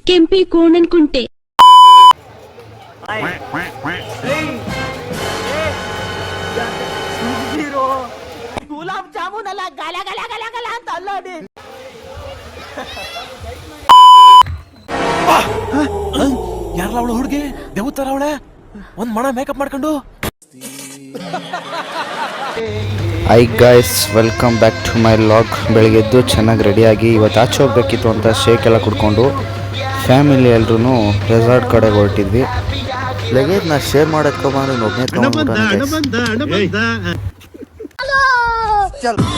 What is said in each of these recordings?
ಕೆಂಪಿ ಕೋಣನ್ಕುಂಟೆ. ಗುಲಾಬ್ ಜಾಮೂನ್ ಅಲ್ಲ, ಗಲ ಗಲ ಗಲ ಗಲ ಅಂತ ಅಲ್ಲೋಡಿ. ಯಾರಲ್ಲ ಅವಳು ಹುಡುಗಿ ದೇವತರ ಅವಳೆ ಒಂದ್ ಮಣ ಮೇಕಪ್ ಮಾಡ್ಕೊಂಡು. Hi guys, welcome back to my vlog. ಬೆಳಗ್ಗೆದ್ದು ಚೆನ್ನಾಗಿ ರೆಡಿಯಾಗಿ ಇವತ್ತು ಆಚೆ ಹೋಗ್ಬೇಕಿತ್ತು ಅಂತ ಶೇಕ್ ಎಲ್ಲ ಕುಡ್ಕೊಂಡು ಫ್ಯಾಮಿಲಿ ಎಲ್ಲರೂ ರೆಸಾರ್ಟ್ ಕಡೆಗೆ ಹೊರಟಿದ್ವಿ. ಲಗೇಜ್ನ ಶೇರ್ ಮಾಡೋದ್ಕೊಂಬಂದು ಒಬ್ಬನೇ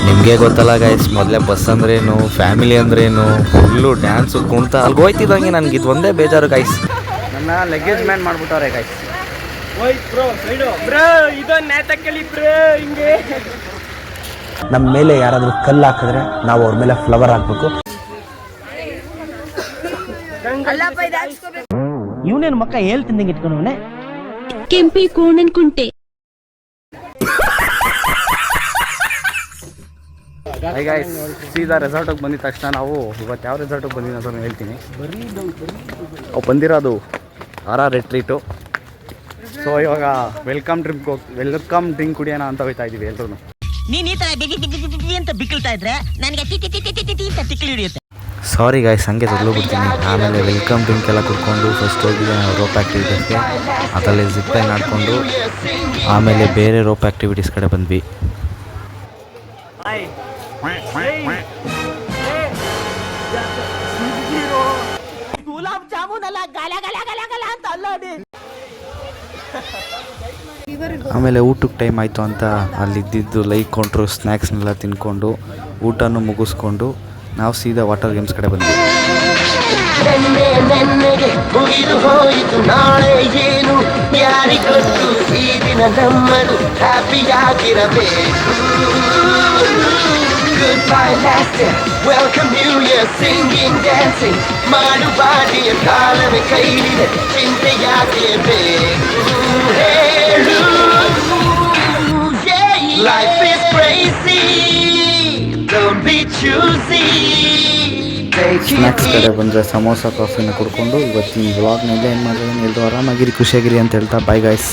ನಿಮಗೆ ಗೊತ್ತಲ್ಲ ಗೈಸ್, ಮೊದಲೇ ಬಸ್ ಅಂದ್ರೇನು, ಫ್ಯಾಮಿಲಿ ಅಂದ್ರೇನು, ಫುಲ್ಲು ಡ್ಯಾನ್ಸು ಕುಣ್ತಾ ಅಲ್ಲಿಗೆ ಹೋಯ್ತಿದ್ದಂಗೆ ನನಗೆ ಇದು ಒಂದೇ ಬೇಜಾರು ಗೈಸ್. ನನ್ನ ಲಗೇಜ್ ಮ್ಯಾನ್ ಮಾಡ್ಬಿಟ್ಟವ್ರೆ ಗೈಸ್. ನಮ್ಮ ಮೇಲೆ ಯಾರಾದರೂ ಕಲ್ಲು ಹಾಕಿದ್ರೆ ನಾವು ಅವ್ರ ಮೇಲೆ ಫ್ಲವರ್ ಹಾಕ್ಬೇಕು. ಇವನೇನು ಮಕ್ಕ ಹೇಳ್ತಿದ್ದಂಗೆ ಇಟ್ಕೊಂಡವನೆ. ಕೆಂಪಿ ಕೋಣನ್ಕುಂಟೆ. ಹೈ ಗೈಸ್, ಸೀದಾ ರೆಸಾರ್ಟಿಗೆ ಬಂದಿದ ತಕ್ಷಣ ನಾವು ಇವತ್ತು ಯಾವ ರೆಸಾರ್ಟಿಗೆ ಬಂದಿದ್ದು ಅಂತ ಹೇಳ್ತೀನಿ. ನಾವು ಬಂದಿರೋದು RR ರೆಟ್ರೀಟು. ಸೊ ಇವಾಗ ವೆಲ್ಕಮ್ ಡ್ರಿಂಕ್ ಕುಡಿಯೋಣ ಅಂತ ಹೋಗ್ತಾ ಇದ್ದೀವಿ ಎಲ್ಲರೂ. ನೀನ್ ಈ ತರ ಅಂತ ಬಿಕ್ಕಳ್ತಾ ಇದ್ರೆ ನನಗೆ ತಿಕ್ಕಲಿ ಹಿಡಿಯುತ್ತೆ. ಸಾರಿ ಗಾಯ್ಸ್, ಹಂಗೆ ಬಿಡ್ತೀನಿ. ಆಮೇಲೆ ವೆಲ್ಕಮ್ ಡ್ರಿಂಕ್ ಎಲ್ಲ ಕುಡ್ಕೊಂಡು ಫಸ್ಟ್ ಹೋಗಿದೆ ರೋಪ್ ಆ್ಯಕ್ಟಿವಿಟೀಸ್ಗೆ. ಅದರಲ್ಲಿ ಜಿಪ್ ಲೈನ್ ಆಡಿಕೊಂಡು ಆಮೇಲೆ ಬೇರೆ ರೋಪ್ ಆ್ಯಕ್ಟಿವಿಟೀಸ್ ಕಡೆ ಬಂದ್ವಿ. ಗುಲಾಬ್ ಜಾಮೂನ್ ಅಲ್ಲ, ಗಲ ಗಲ ಗಲ ಗಲ ಅಂತ ಅಲ್ಲೋಡಿ. ಆಮೇಲೆ ಊಟಕ್ಕೆ ಟೈಮ್ ಆಯಿತು ಅಂತ ಅಲ್ಲಿದ್ದಿದ್ದು ಲೈಕ್ ಕೊಂಡ್ರು ಸ್ನ್ಯಾಕ್ಸ್ನೆಲ್ಲ ತಿನ್ಕೊಂಡು ಊಟನೂ ಮುಗಿಸ್ಕೊಂಡು ನಾವು ಸೀದಾ ವಾಟರ್ ಗೇಮ್ಸ್ ಕಡೆ ಬಂದ್ವಿ. Goodbye last year, welcome new year, singing, dancing, ಮಾಡು ಬಾಡಿಯ ಕಾಲವೇ ಕೈಲಿದೆ, ಚಿಂತೆ ಯಾಕೆ ಬೇಕು ಹೇಳು. Life is crazy, don't be choosy. Snacks ಕಡೆ ಬಂದರೆ ಸಮೋಸ ಕಾಫಿನ ಕುಡ್ಕೊಂಡು ಇವತ್ತಿನ ವ್ಲಾಗ್ನೆಲ್ಲ ಏನು ಮಾಡಿದ್ರೆ ಎಲ್ಲರೂ ಆರಾಮಾಗಿರಿ, ಖುಷಿಯಾಗಿರಿ ಅಂತ ಹೇಳ್ತಾ ಬಾಯ್ ಗಾಯ್ಸ್.